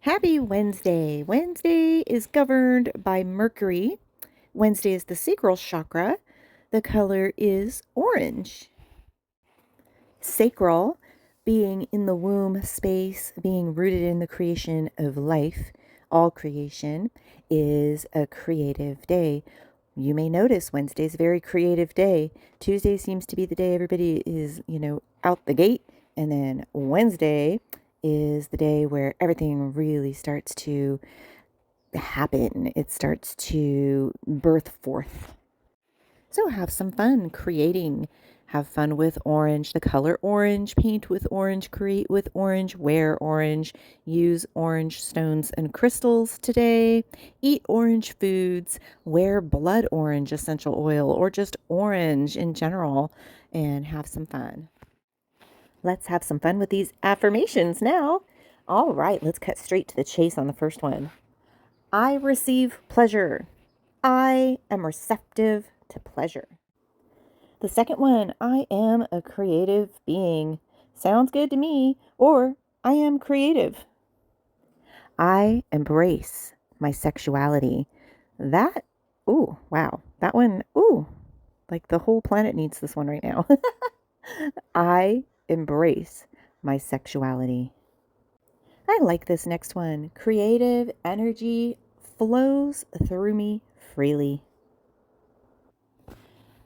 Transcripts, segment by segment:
Happy Wednesday. Wednesday is governed by Mercury. Wednesday is the sacral chakra. The color is orange. Sacral, being in the womb space, being rooted in the creation of life, all creation, is a creative day. You may notice Wednesday's a very creative day. Tuesday seems to be the day everybody is, out the gate. And then Wednesday is the day where everything really starts to happen. It starts to birth forth. So have some fun creating. Have fun with orange, the color orange, paint with orange, create with orange, wear orange, use orange stones and crystals today, eat orange foods, wear blood orange essential oil or just orange in general, and have some fun. Let's have some fun with these affirmations now. All right, let's cut straight to the chase on the first one. I receive pleasure. I am receptive to pleasure. The second one, I am a creative being. Sounds good to me. Or I am creative. I embrace my sexuality. Ooh, wow. That one, ooh, like the whole planet needs this one right now. I embrace my sexuality. I like this next one. Creative energy flows through me freely.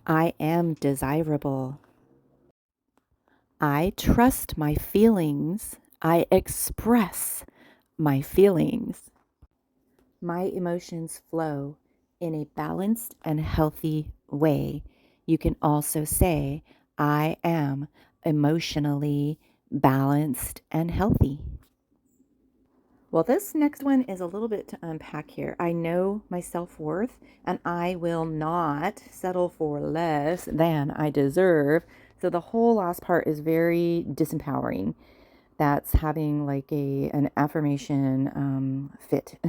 I am desirable. I trust my feelings. I express my feelings. My emotions flow in a balanced and healthy way. You can also say, I am emotionally balanced and healthy. Well, this next one is a little bit to unpack here. I know my self-worth and I will not settle for less than I deserve. So the whole last part is very disempowering. That's having like an affirmation fit.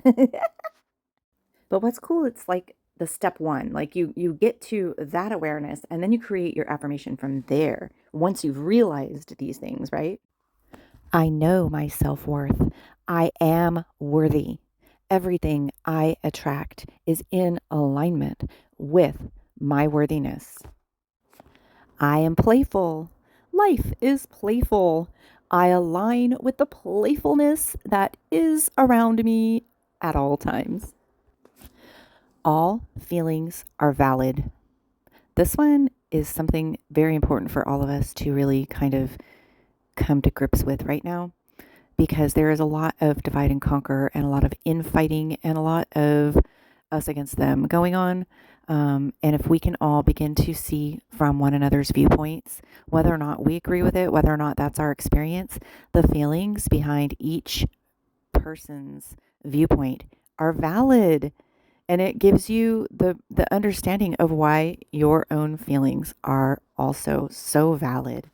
But what's cool, it's like the step one. Like you get to that awareness and then you create your affirmation from there once you've realized these things, right? I know my self-worth. I am worthy. Everything I attract is in alignment with my worthiness. I am playful. Life is playful. I align with the playfulness that is around me at all times. All feelings are valid. This one is something very important for all of us to really kind of come to grips with right now, because there is a lot of divide and conquer and a lot of infighting and a lot of us against them going on. And if we can all begin to see from one another's viewpoints, whether or not we agree with it, whether or not that's our experience, the feelings behind each person's viewpoint are valid. And it gives you the understanding of why your own feelings are also so valid.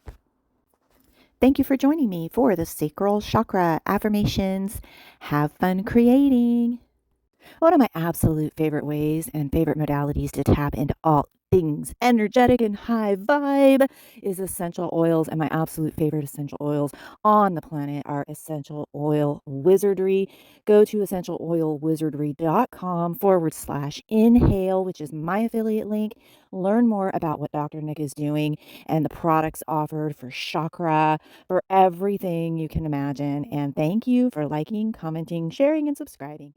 Thank you for joining me for the Sacral Chakra Affirmations. Have fun creating. One of my absolute favorite ways and favorite modalities to tap into all things energetic and high vibe is essential oils. And my absolute favorite essential oils on the planet are essential oil wizardry. Go to essentialoilwizardry.com/inhale, which is my affiliate link. Learn more about what Dr. Nick is doing and the products offered for chakra, for everything you can imagine. And thank you for liking, commenting, sharing, and subscribing.